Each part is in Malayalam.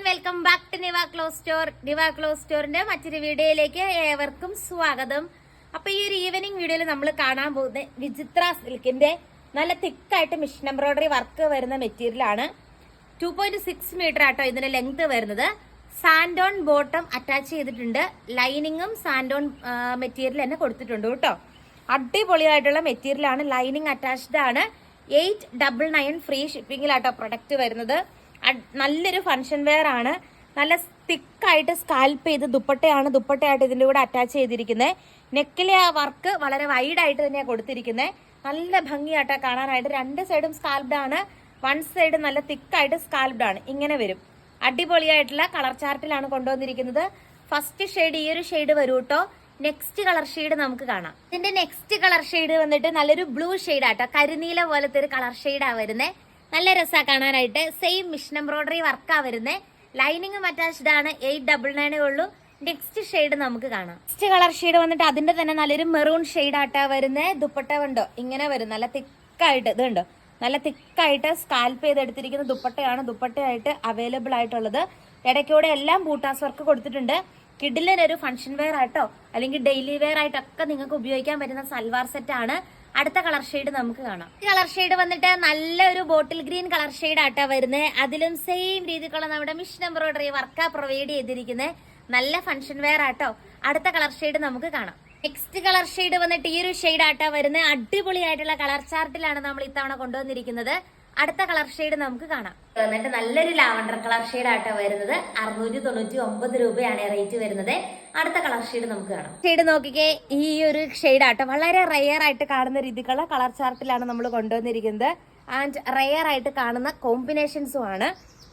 Welcome back to Niva cloth store. Niva cloth സ്റ്റോറിന്റെ മറ്റൊരു വീഡിയോയിലേക്ക് ഏവർക്കും സ്വാഗതം. അപ്പൊ ഈ ഒരു ഈവനിങ് വീഡിയോയിൽ നമ്മൾ കാണാൻ പോകുന്നത് വിചിത്ര സിൽക്കിന്റെ നല്ല തിക്കായിട്ട് മിഷൻ എംബ്രോയിഡറി വർക്ക് വരുന്ന മെറ്റീരിയൽ ആണ്. 2.6 മീറ്റർ ആട്ടോ ഇതിന്റെ ലെങ്ത് വരുന്നത്. സാൻഡോൺ ബോട്ടം അറ്റാച്ച് ചെയ്തിട്ടുണ്ട്. ലൈനിങ്ങും സാൻഡോൺ മെറ്റീരിയൽ തന്നെ കൊടുത്തിട്ടുണ്ട് കേട്ടോ. അടിപൊളിയായിട്ടുള്ള മെറ്റീരിയൽ ആണ്. ലൈനിങ് അറ്റാച്ച്ഡ് ആണ്. 899 ഫ്രീ ഷിപ്പിംഗിലാട്ടോ പ്രൊഡക്റ്റ് വരുന്നത്. നല്ലൊരു ഫംഗ്ഷൻ വെയർ ആണ്. നല്ല തിക്കായിട്ട് സ്കാൽപ്പ് ചെയ്ത് ദുപ്പട്ടയായിട്ട് ഇതിന്റെ കൂടെ അറ്റാച്ച് ചെയ്തിരിക്കുന്നത്. നെക്കിലെ ആ വർക്ക് വളരെ വൈഡ് ആയിട്ട് തന്നെയാണ് കൊടുത്തിരിക്കുന്നത്. നല്ല ഭംഗിയായിട്ടാ കാണാനായിട്ട്. രണ്ട് സൈഡും സ്കാൽപ്ഡ് ആണ്. വൺ സൈഡ് നല്ല തിക്കായിട്ട് സ്കാൽപ്ഡ് ആണ്. ഇങ്ങനെ വരും. അടിപൊളിയായിട്ടുള്ള കളർ ചാർട്ടിലാണ് കൊണ്ടുവന്നിരിക്കുന്നത്. ഫസ്റ്റ് ഷെയ്ഡ് ഈ ഒരു ഷെയ്ഡ് വരും കേട്ടോ. നെക്സ്റ്റ് കളർ ഷെയ്ഡ് നമുക്ക് കാണാം. ഇതിന്റെ നെക്സ്റ്റ് കളർ ഷെയ്ഡ് വന്നിട്ട് നല്ലൊരു ബ്ലൂ ഷെയ്ഡ് ആട്ടോ. കരിനീല പോലത്തെ ഒരു കളർ ഷെയ്ഡാ വരുന്നത്. നല്ല രസാ കാണാനായിട്ട്. സെയിം മിഷൻ എംബ്രോയിഡറി വർക്കാ വരുന്നത്. ലൈനിങ്ങും അറ്റാച്ച്ഡ് ആണ്. 899 ഉള്ളൂ. നെക്സ്റ്റ് ഷെയ്ഡ് നമുക്ക് കാണാം. നെക്സ്റ്റ് കളർ ഷെയ്ഡ് വന്നിട്ട് അതിന്റെ തന്നെ നല്ലൊരു മെറൂൺ ഷെയ്ഡ് ആട്ടാ വരുന്നത്. ദുപ്പട്ട കണ്ടോ ഇങ്ങനെ വരും. നല്ല തിക്കായിട്ട് ഇത് കണ്ടോ. നല്ല തിക്കായിട്ട് സ്കാൽപ്പ് ചെയ്തെടുത്തിരിക്കുന്ന ദുപ്പട്ടയാണ്. ദുപ്പട്ടയായിട്ട് അവൈലബിൾ ആയിട്ടുള്ളത്. ഇടയ്ക്കൂടെ എല്ലാം ബൂട്ടാസ് വർക്ക് കൊടുത്തിട്ടുണ്ട്. കിഡിലിനൊരു ഫംഗ്ഷൻ വെയർ ആയിട്ടോ അല്ലെങ്കിൽ ഡെയിലി വെയർ ആയിട്ടൊക്കെ നിങ്ങൾക്ക് ഉപയോഗിക്കാൻ പറ്റുന്ന സൽവാർ സെറ്റ് ആണ്. അടുത്ത കളർ ഷെയ്ഡ് നമുക്ക് കാണാം. ഈ കളർ ഷെയ്ഡ് വന്നിട്ട് നല്ലൊരു ബോട്ടിൽ ഗ്രീൻ കളർ ഷെയ്ഡ് ആട്ടാ വരുന്നത്. അതിലും സെയിം രീതിക്കുള്ള നമ്മുടെ മിഷൻ എംബ്രോയിഡറി വർക്കാ പ്രൊവൈഡ് ചെയ്തിരിക്കുന്നത്. നല്ല ഫംഗ്ഷൻ വെയർ ആട്ടോ. അടുത്ത കളർ ഷെയ്ഡ് നമുക്ക് കാണാം. നെക്സ്റ്റ് കളർ ഷെയ്ഡ് വന്നിട്ട് ഈ ഒരു ഷെയ്ഡ് ആട്ടാ വരുന്നത്. അടിപൊളിയായിട്ടുള്ള കളർ ചാർട്ടിലാണ് നമ്മൾ ഇത്തവണ കൊണ്ടുവന്നിരിക്കുന്നത്. അടുത്ത കളർ ഷെയ്ഡ് നമുക്ക് കാണാം. എന്നിട്ട് നല്ലൊരു ലാവണ്ടർ കളർ ഷെയ്ഡ് ആട്ടോ വരുന്നത്. 699 രൂപയാണ് റേറ്റ് വരുന്നത്. അടുത്ത കളർ ഷെയ്ഡ് നമുക്ക് കാണാം. ഷെയ്ഡ് നോക്കിക്കേ. ഈ ഒരു ഷെയ്ഡ് ആട്ടോ വളരെ റെയർ ആയിട്ട് കാണുന്ന രീതിക്കുള്ള കളർ ചാർട്ടിലാണ് നമ്മൾ കൊണ്ടുവന്നിരിക്കുന്നത്. ആൻഡ് റെയർ ആയിട്ട് കാണുന്ന കോമ്പിനേഷൻസും ആണ്.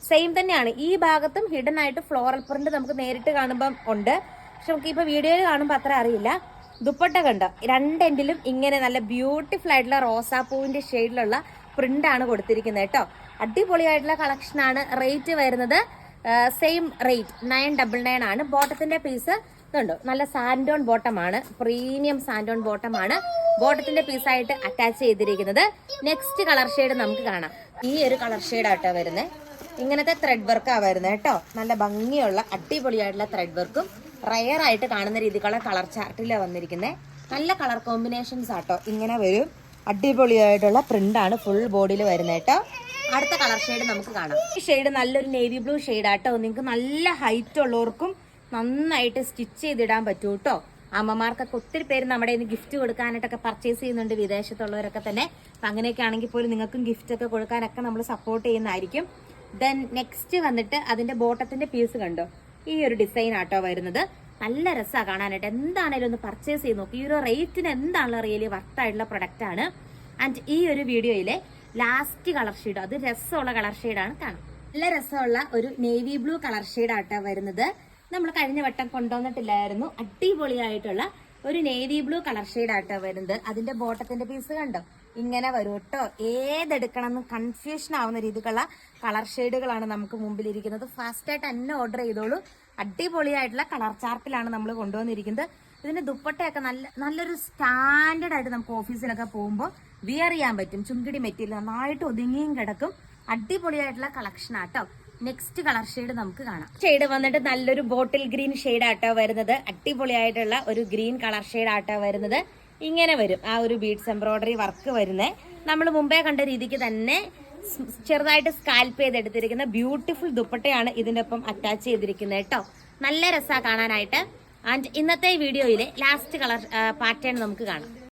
സെയിം തന്നെയാണ്. ഈ ഭാഗത്തും ഹിഡൻ ആയിട്ട് ഫ്ലോറൽ പ്രിന്റ് നമുക്ക് നേരിട്ട് കാണുമ്പം ഉണ്ട്. പക്ഷെ നമുക്ക് ഇപ്പൊ വീഡിയോയിൽ കാണുമ്പോൾ അത്ര അറിയില്ല. ദുപ്പട്ട കണ്ടോ രണ്ടെൻഡിലും ഇങ്ങനെ നല്ല ബ്യൂട്ടിഫുൾ ആയിട്ടുള്ള റോസാപ്പൂവിന്റെ ഷെയ്ഡിലുള്ള പ്രിന്റ് ആണ് കൊടുത്തിരിക്കുന്നത് കേട്ടോ. അടിപൊളിയായിട്ടുള്ള കളക്ഷൻ ആണ്. റേറ്റ് വരുന്നത് സെയിം റേറ്റ് 999 ആണ്. ബോട്ടത്തിന്റെ പീസ് ഇതുണ്ടോ നല്ല സാൻഡോൺ ബോട്ടം ആണ്. പ്രീമിയം സാൻഡോൺ ബോട്ടം ആണ് ബോട്ടത്തിന്റെ പീസായിട്ട് അറ്റാച്ച് ചെയ്തിരിക്കുന്നത്. നെക്സ്റ്റ് കളർ ഷെയ്ഡ് നമുക്ക് കാണാം. ഈ ഒരു കളർ ഷെയ്ഡ് ആട്ടോ വരുന്നത്. ഇങ്ങനത്തെ ത്രെഡ് വർക്കാ വരുന്നത് കേട്ടോ. നല്ല ഭംഗിയുള്ള അടിപൊളിയായിട്ടുള്ള ത്രെഡ് വർക്കും റയർ ആയിട്ട് കാണുന്ന രീതിക്കുള്ള കളർ ചാർട്ടിലാണ് വന്നിരിക്കുന്നത്. നല്ല കളർ കോമ്പിനേഷൻസ് ആട്ടോ. ഇങ്ങനെ വരും. അടിപൊളിയായിട്ടുള്ള പ്രിന്റ് ആണ് ഫുൾ ബോഡിയിൽ വരുന്നത് കേട്ടോ. അടുത്ത കളർ ഷെയ്ഡ് നമുക്ക് കാണാം. ഈ ഷെയ്ഡ് നല്ലൊരു നേവി ബ്ലൂ ഷെയ്ഡ് ആട്ടോ. നിങ്ങൾക്ക് നല്ല ഹൈറ്റ് ഉള്ളവർക്കും നന്നായിട്ട് സ്റ്റിച്ച് ചെയ്തിടാൻ പറ്റൂ കേട്ടോ. അമ്മമാർക്കൊക്കെ ഒത്തിരി പേര് നമ്മുടെ ഇന്ന് ഗിഫ്റ്റ് കൊടുക്കാനായിട്ടൊക്കെ പർച്ചേസ് ചെയ്യുന്നുണ്ട്, വിദേശത്തുള്ളവരൊക്കെ തന്നെ. അപ്പം അങ്ങനെയൊക്കെ ആണെങ്കിൽ പോലും നിങ്ങൾക്കും ഗിഫ്റ്റ് ഒക്കെ കൊടുക്കാനൊക്കെ നമ്മൾ സപ്പോർട്ട് ചെയ്യുന്നതായിരിക്കും. ദെൻ നെക്സ്റ്റ് വന്നിട്ട് അതിന്റെ ബോട്ടത്തിന്റെ പീസ് കണ്ടോ. ഈ ഒരു ഡിസൈൻ ആട്ടോ വരുന്നത്. നല്ല രസമാണ് കാണാനായിട്ട്. എന്താണേലും ഒന്ന് പർച്ചേസ് ചെയ്ത് നോക്കി. ഈ ഒരു റേറ്റിന് എന്താണല്ലോ റിയലി വർത്തായിട്ടുള്ള പ്രൊഡക്റ്റ് ആണ്. ആൻഡ് ഈ ഒരു വീഡിയോയിലെ ലാസ്റ്റ് കളർ ഷെയ്ഡ് അത് രസമുള്ള കളർ ഷെയ്ഡാണ് കാണാം. നല്ല രസമുള്ള ഒരു നേവി ബ്ലൂ കളർ ഷെയ്ഡ് ആട്ടോ വരുന്നത്. നമ്മൾ കഴിഞ്ഞ വട്ടം കൊണ്ടുവന്നിട്ടില്ലായിരുന്നു. അടിപൊളിയായിട്ടുള്ള ഒരു നേവി ബ്ലൂ കളർ ഷെയ്ഡ് ആട്ടോ വരുന്നത്. അതിന്റെ ബോട്ടത്തിന്റെ പീസ് കണ്ടോ ഇങ്ങനെ വരും കേട്ടോ. ഏതെടുക്കണം എന്ന് കൺഫ്യൂഷൻ ആവുന്ന രീതിക്കുള്ള കളർ ഷെയ്ഡുകളാണ് നമുക്ക് മുമ്പിലിരിക്കുന്നത്. ഫാസ്റ്റായിട്ട് തന്നെ ഓർഡർ ചെയ്തോളൂ. അടിപൊളിയായിട്ടുള്ള കളർ ചാർട്ടിലാണ് നമ്മൾ കൊണ്ടുവന്നിരിക്കുന്നത്. ഇതിന്റെ ദുപ്പട്ടയൊക്കെ നല്ലൊരു സ്റ്റാൻഡേർഡ് ആയിട്ട് നമുക്ക് ഓഫീസിലൊക്കെ പോകുമ്പോൾ വിയർ ചെയ്യാൻ പറ്റും. ചുങ്കിടി മെറ്റീരിയൽ നന്നായിട്ട് ഒതുങ്ങിയും കിടക്കും. അടിപൊളിയായിട്ടുള്ള കളക്ഷൻ ആട്ടോ. നെക്സ്റ്റ് കളർ ഷെയ്ഡ് നമുക്ക് കാണാം. ഷെയ്ഡ് വന്നിട്ട് നല്ലൊരു ബോട്ടിൽ ഗ്രീൻ ഷെയ്ഡ് ആട്ടോ വരുന്നത്. അടിപൊളിയായിട്ടുള്ള ഒരു ഗ്രീൻ കളർ ഷെയ്ഡ് ആട്ടോ വരുന്നത്. ഇങ്ങനെ വരും ആ ഒരു ബീഡ്സ് എംബ്രോയിഡറി വർക്ക് വരുന്നത്. നമ്മൾ മുമ്പേ കണ്ട രീതിക്ക് തന്നെ ചെറുതായിട്ട് സ്കാൽപ്പ് ചെയ്തെടുത്തിരിക്കുന്ന ബ്യൂട്ടിഫുൾ ദുപ്പട്ടയാണ് ഇതിന്റെ ഒപ്പം അറ്റാച്ച് ചെയ്തിരിക്കുന്നത് കേട്ടോ. നല്ല രസമാണ് കാണാനായിട്ട്. ആൻഡ് ഇന്നത്തെ വീഡിയോയിലെ ലാസ്റ്റ് കളർ പാറ്റേൺ നമുക്ക് കാണാം.